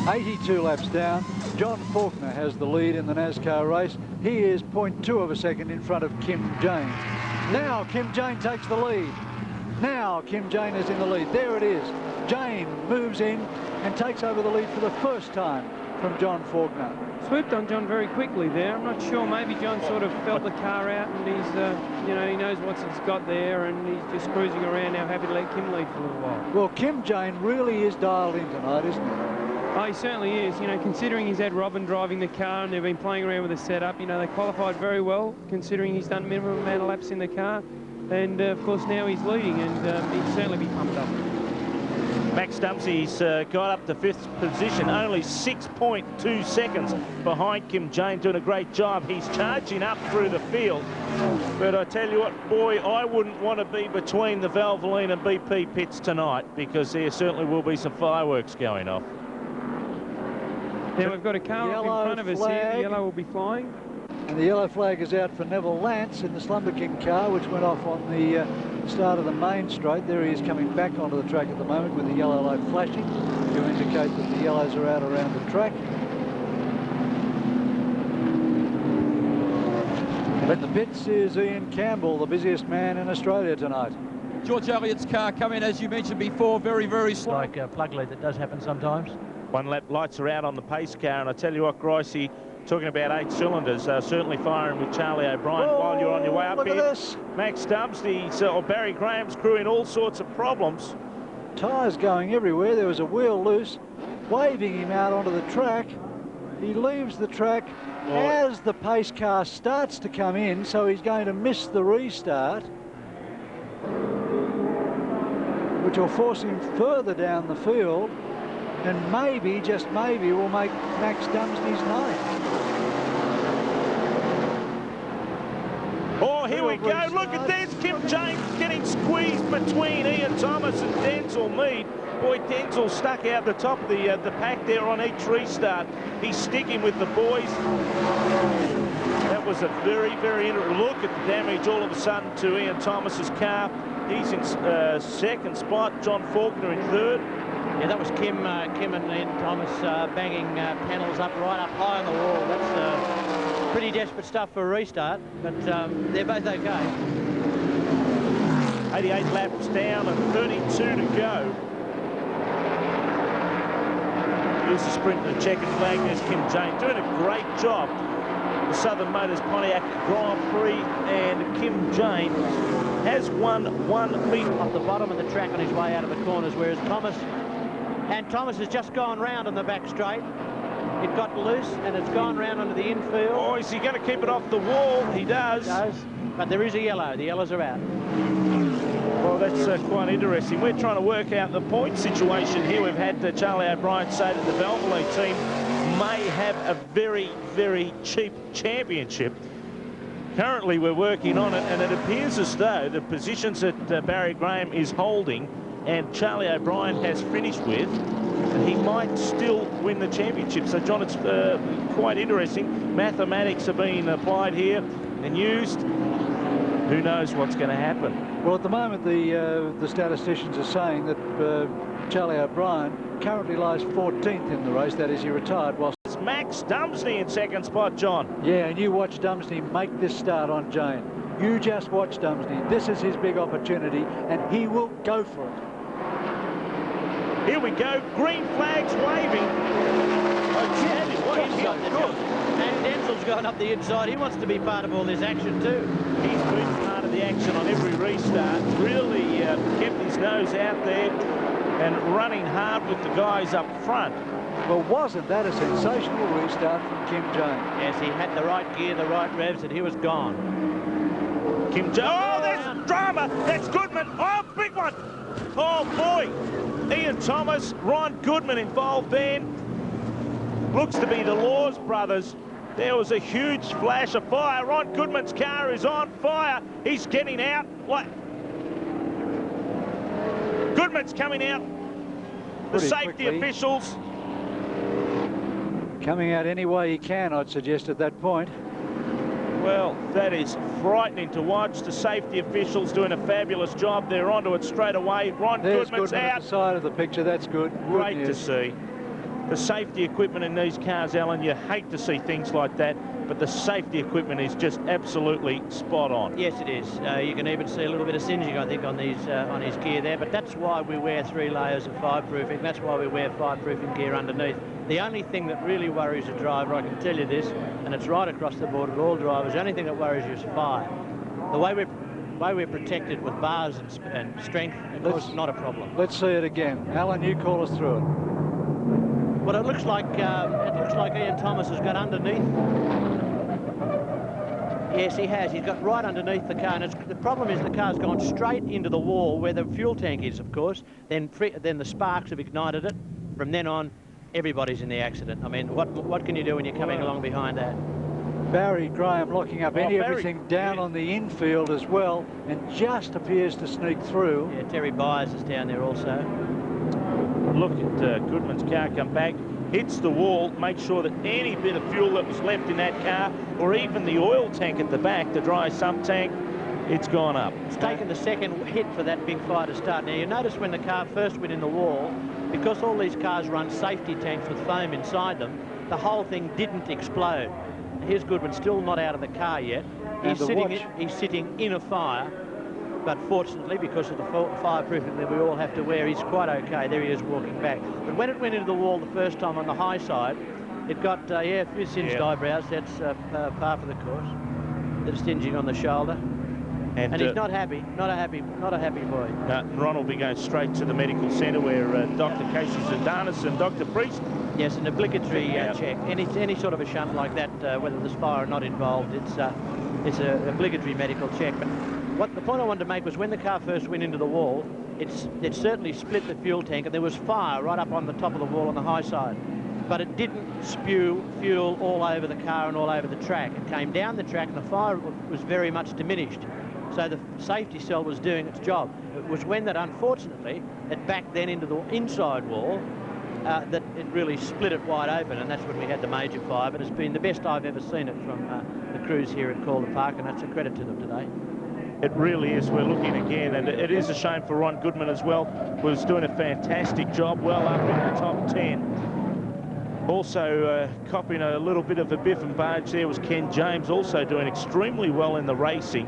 82 laps down. John Faulkner has the lead in the NASCAR race. He is 0.2 of a second in front of Kim Jane. Now Kim Jane takes the lead. Now Kim Jane is in the lead. There it is. Jane moves in and takes over the lead for the first time from John Faulkner. Swooped on John very quickly there. I'm not sure. Maybe John sort of felt the car out, and he's, you know, he knows what it's got there, and he's just cruising around now, happy to let Kim lead for a little while. Well, Kim Jane really is dialed in tonight, isn't he? Oh, he certainly is. You know, considering he's had Robin driving the car and they've been playing around with the setup, you know, they qualified very well, considering he's done minimum amount of laps in the car. And, of course, now he's leading, and he'd certainly be pumped up. Max Dumsney's got up to 5th position, only 6.2 seconds behind Kim Jane, doing a great job. He's charging up through the field. But I tell you what, boy, I wouldn't want to be between the Valvoline and BP pits tonight, because there certainly will be some fireworks going off. Now we've got a car up in front of us here. The yellow will be flying. And the yellow flag is out for Neville Lance in the Slumber King car, which went off on the start of the main straight. There he is coming back onto the track at the moment with the yellow light flashing to indicate that the yellows are out around the track. And in the pits is Ian Campbell, the busiest man in Australia tonight. George Elliott's car coming, as you mentioned before, very, very slow. Like a plug lead, that does happen sometimes. 1 lap lights are out on the pace car, and I tell you what, Gricey, talking about 8 cylinders, certainly firing with Charlie O'Brien while you're on your way up here. This. Max Dumsney's or Barry Graham's crewing all sorts of problems. Tyres going everywhere. There was a wheel loose, waving him out onto the track. He leaves the track as the pace car starts to come in, so he's going to miss the restart, which will force him further down the field, and maybe, just maybe, will make Max Dumsney's night. Oh, here we go. Look at this. Kim Jane getting squeezed between Ian Thomas and Denzel Mead. Boy, Denzel stuck out the top of the pack there on each restart. He's sticking with the boys. That was a very, very interesting look at the damage all of a sudden to Ian Thomas's car. He's in 2nd spot. John Faulkner in 3rd. Yeah, that was Kim and Ian Thomas banging panels up right up high on the wall. That's pretty desperate stuff for a restart, but they're both okay. 88 laps down and 32 to go. Here's the sprint to the checkered flag. There's Kim Jane doing a great job. The Southern Motors Pontiac Grand Prix, and Kim Jane has won 1 metre. Off the bottom of the track on his way out of the corners, whereas Thomas has just gone round on the back straight. It got loose and it's gone round onto the infield. Oh, is he going to keep it off the wall? He does. He does, but there is a yellow. The yellows are out. Well, that's quite interesting. We're trying to work out the point situation here. We've had Charlie O'Brien say that the Valvoline team may have a very, very cheap championship. Currently, we're working on it, and it appears as though the positions that Barry Graham is holding and Charlie O'Brien has finished with, he might still win the championship. So, John, it's quite interesting. Mathematics are being applied here and used. Who knows what's going to happen? Well, at the moment, the statisticians are saying that Charlie O'Brien currently lies 14th in the race. That is, he retired whilst... It's Max Dumsney in 2nd spot, John. Yeah, and you watch Dumsney make this start on Jane. You just watch Dumsney. This is his big opportunity, and he will go for it. Here we go. Green flags waving. Oh, He's so good. And Denzel's gone up the inside. He wants to be part of all this action too. He's been part of the action on every restart. Really kept his nose out there and running hard with the guys up front. Well, wasn't that a sensational restart from Kim James? Yes, he had the right gear, the right revs, and he was gone. Kim James. Oh, there's drama. That's Goodman. Oh, big one. Oh, boy. Ian Thomas, Ron Goodman involved then. Looks to be the Laws brothers. There was a huge flash of fire. Ron Goodman's car is on fire. He's getting out. What? Goodman's coming out. The Pretty safety quickly. officials. Coming out any way he can, I'd suggest at that point. Well, that is frightening to watch. The safety officials doing a fabulous job. They're onto it straight away. Ron There's Goodman's Goodman out. at the side of the picture. That's good. Great Good to news. see. The safety equipment in these cars, Alan, you hate to see things like that, but the safety equipment is just absolutely spot on. Yes, it is. You can even see a little bit of singeing, I think, on these on his gear there. But that's why we wear 3 layers of fireproofing. That's why we wear fireproofing gear underneath. The only thing that really worries a driver, I can tell you this, and it's right across the board with all drivers, the only thing that worries you is fire. The way we're protected with bars and strength, of course, not a problem. Let's see it again. Alan, you call us through it. Well, it looks like Ian Thomas has got underneath. Yes, he has. He's got right underneath the car, and the problem is the car's gone straight into the wall where the fuel tank is, of course. Then the sparks have ignited it. From then on, everybody's in the accident. I mean, what can you do when you're coming along behind that? Barry Graham locking up everything down on the infield as well, and just appears to sneak through. Yeah, Terry Byers is down there also. Look at Goodman's car come back, hits the wall, make sure that any bit of fuel that was left in that car, or even the oil tank at the back, the dry sump tank, it's gone up. It's taken the second hit for that big fire to start. Now, you notice when the car first went in the wall, because all these cars run safety tanks with foam inside them, the whole thing didn't explode. Here's Goodman, still not out of the car yet. He's sitting in a fire, but fortunately, because of the fireproofing that we all have to wear, he's quite okay. There he is walking back. But when it went into the wall the first time on the high side, it got, a few singed eyebrows. That's par for the course. The stinging on the shoulder. And he's not happy, not a happy boy. Ron will be going straight to the medical centre where Dr. Casey Zadanis and Dr. Priest. Yes, an obligatory check. Any sort of a shunt like that, whether there's fire or not involved, it's an obligatory medical check. But the point I wanted to make was when the car first went into the wall, it certainly split the fuel tank, and there was fire right up on the top of the wall on the high side. But it didn't spew fuel all over the car and all over the track. It came down the track, and the fire was very much diminished. So the safety cell was doing its job. It was when that, unfortunately, it backed then into the inside wall that it really split it wide open, and that's when we had the major fire. But it's been the best I've ever seen it from the crews here at Calder Park, and that's a credit to them today. It really is. We're looking again, and it is a shame for Ron Goodman as well. Was doing a fantastic job, well up in the top 10. Also copying a little bit of a biff and barge there was Ken James, also doing extremely well in the racing.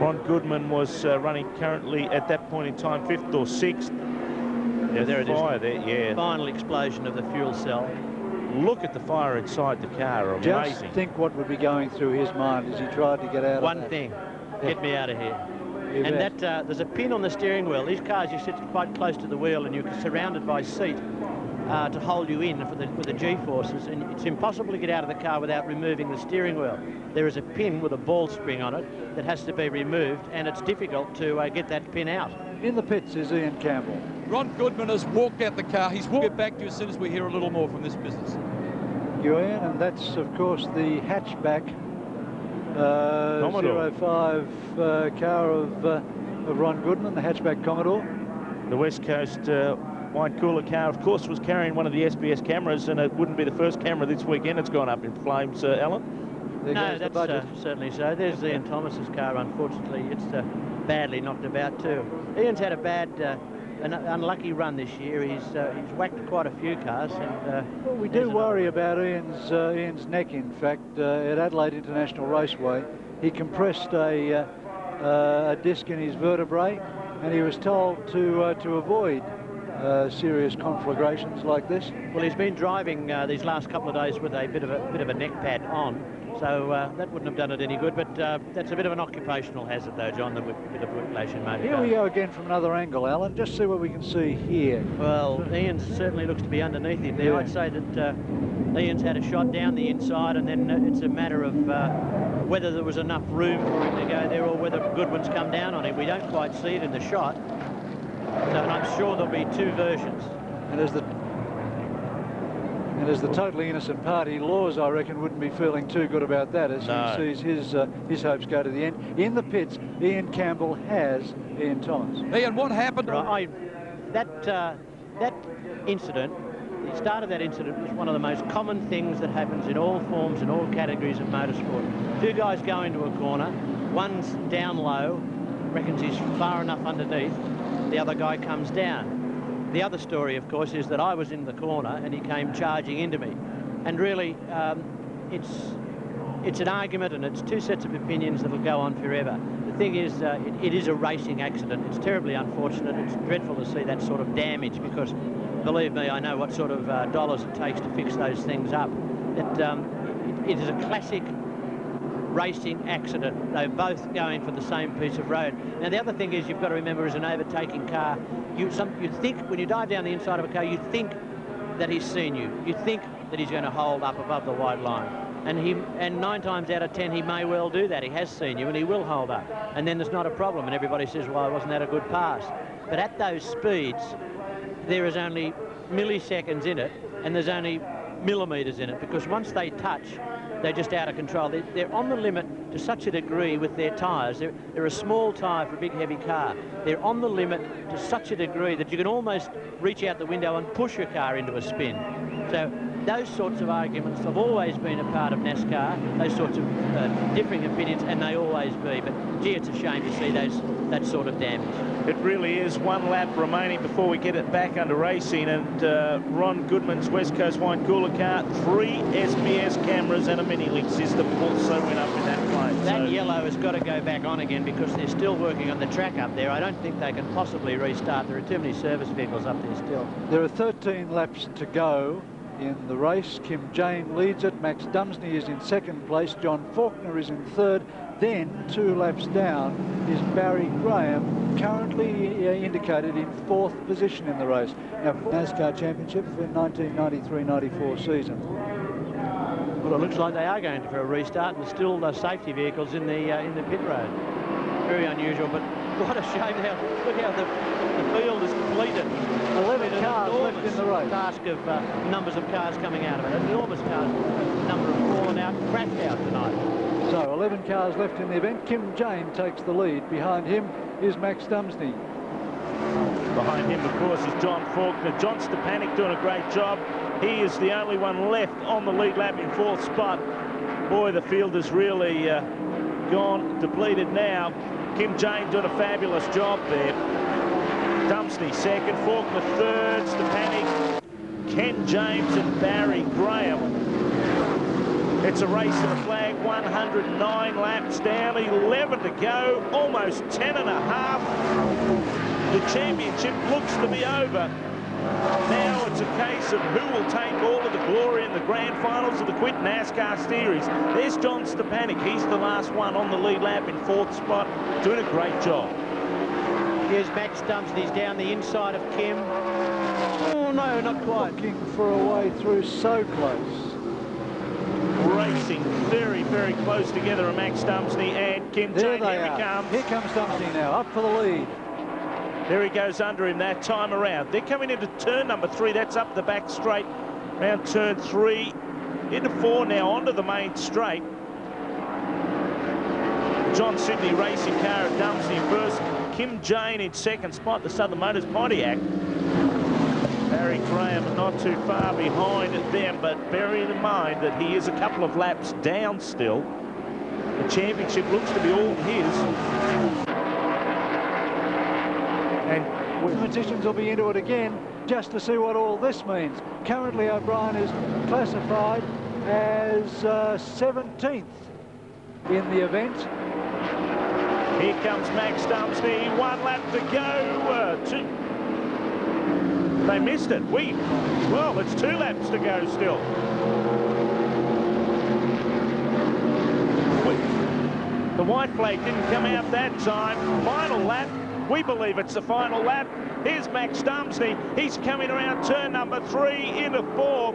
Ron Goodman was running currently at that point in time 5th or 6th. Yeah, there it is. Fire there, yeah. Final explosion of the fuel cell. Look at the fire inside the car, amazing. Just think what would be going through his mind as he tried to get out of One that. thing, get me out of here. You And bet. that there's a pin on the steering wheel. These cars, you sit quite close to the wheel and you're surrounded by seat to hold you in with the G-forces, and it's impossible to get out of the car without removing the steering wheel. There is a pin with a ball spring on it that has to be removed, and it's difficult to get that pin out. In the pits is Ian Campbell. Ron Goodman has walked out the car. He's walked it back to you as soon as we hear a little more from this business. You Ian, and that's of course the hatchback Commodore. 05 car of Ron Goodman, the hatchback Commodore. The West Coast wine cooler car, of course, was carrying one of the SBS cameras, and it wouldn't be the first camera this weekend. It's gone up in flames, Alan. There No, goes the budget. that's certainly so. There's Ian Thomas's car, unfortunately. It's badly knocked about too. Ian's had a bad, an unlucky run this year. He's whacked quite a few cars. And Well, we do worry about Ian's neck, in fact, at Adelaide International Raceway. he compressed a disc in his vertebrae, and he was told to avoid serious conflagrations like this. Well, he's been driving these last couple of days with a bit of a neck pad on, so that wouldn't have done it any good. But that's a bit of an occupational hazard, though, John. The bit of whiplash in motor. Here we go again from another angle, Alan. Just see what we can see here. Well, Ian certainly looks to be underneath him there. Yeah. I'd say that Ian's had a shot down the inside, and then it's a matter of whether there was enough room for him to go there or whether Goodwin's come down on him. We don't quite see it in the shot, so I'm sure there'll be two versions. And as the totally innocent party, Laws, I reckon, wouldn't be feeling too good about that as he sees his hopes go to the end. In the pits, Ian Campbell has Ian Thomas. Ian, what happened? That incident, the start of that incident was one of the most common things that happens in all forms and all categories of motorsport. Two guys go into a corner, one's down low, reckons he's far enough underneath, the other guy comes down. The other story, of course, is that I was in the corner and he came charging into me. And really, it's an argument and it's two sets of opinions that'll go on forever. The thing is, it is a racing accident. It's terribly unfortunate. It's dreadful to see that sort of damage because, believe me, I know what sort of dollars it takes to fix those things up. It is a classic racing accident. They're both going for the same piece of road. Now, the other thing is you've got to remember as an overtaking car, you think, when you dive down the inside of a car, you think that he's seen you. You think that he's going to hold up above the white line. And 9 times out of 10, he may well do that. He has seen you and he will hold up. And then there's not a problem. And everybody says, well, wasn't that a good pass? But at those speeds, there is only milliseconds in it and there's only millimetres in it, because once they touch, they're just out of control. They're on the limit to such a degree with their tyres. They're a small tyre for a big, heavy car. They're on the limit to such a degree that you can almost reach out the window and push your car into a spin. So those sorts of arguments have always been a part of NASCAR, those sorts of differing opinions, and they always be. But, gee, it's a shame to see that sort of damage. It really is. 1 lap remaining before we get it back under racing, and Ron Goodman's West Coast Wine Cooler car, 3 SBS cameras and a mini-link system also went up in that plane. That yellow has got to go back on again because they're still working on the track up there. I don't think they can possibly restart. There are too many service vehicles up there still. There are 13 laps to go in the race. Kim Jane leads it. Max Dumsney is in second place. John Faulkner is in third. Then 2 laps down is Barry Graham, currently indicated in 4th position in the race. Now, NASCAR Championship for 1993-94 season. Well, it looks like they are going for a restart, and there's still safety vehicles in the pit road. Very unusual, but what a shame. Look how the field is completed. 11 cars left in the race. Task of numbers of cars coming out of it. An enormous number have fallen out, crashed out tonight. So 11 cars left in the event. Kim Jane takes the lead. Behind him is Max Dumsney. Behind him, of course, is John Faulkner. John Stepanek doing a great job. He is the only one left on the lead lap in 4th spot. Boy, the field is really gone depleted now. Kim Jane doing a fabulous job there. Dumsney second, Faulkner third, Stepanek, Ken James and Barry Graham. It's a race to the flag, 109 laps down, 11 to go, almost 10 and a half. The championship looks to be over. Now it's a case of who will take all of the glory in the grand finals of the Quint NASCAR Series. There's John Stepanek. He's the last one on the lead lap in 4th spot, doing a great job. Here's Max Dumsney. He's down the inside of Kim. Oh, no, not quite. Looking for a way through, so close. Racing very, very close together, Max Dumsney and Kim Jane. Here he comes. Here comes Dumsney now, up for the lead. There he goes under him that time around. They're coming into turn number 3. That's up the back straight. Round turn 3. Into 4 now, onto the main straight. John Sidney racing car at Dumsney first. Kim Jane in second spot, the Southern Motors Pontiac. Barry Graham not too far behind them, but bearing in mind that he is a couple of laps down still. The championship looks to be all his. And mathematicians will be into it again just to see what all this means. Currently, O'Brien is classified as 17th in the event. Here comes Max Dumsney, 1 lap to go. They missed it. Well, it's 2 laps to go still. The white flag didn't come out that time. Final lap. We believe it's the final lap. Here's Max Dumsney. He's coming around turn number 3 into 4.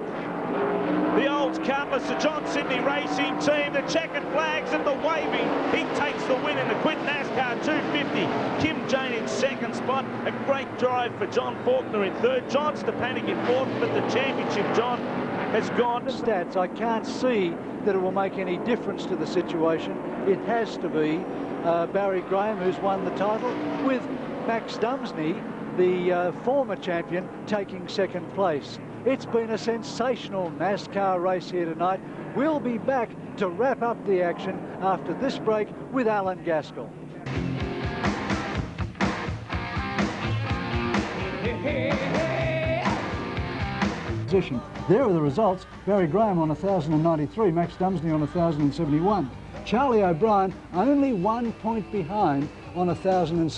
The old compass, the John Sydney Racing Team, the checkered flags and the waving. He takes the win in the Quint NASCAR 250. Kim Jane in 2nd spot. A great drive for John Faulkner in 3rd. John Stepanek in 4th, but the championship, John, has gone. Stats, I can't see that it will make any difference to the situation. It has to be Barry Graham, who's won the title, with Max Dumsney, the former champion, taking 2nd place. It's been a sensational NASCAR race here tonight. We'll be back to wrap up the action after this break with Alan Gaskell. Position. There are the results. Barry Graham on 1,093, Max Dumsney on 1,071. Charlie O'Brien only 1 point behind on 1,070.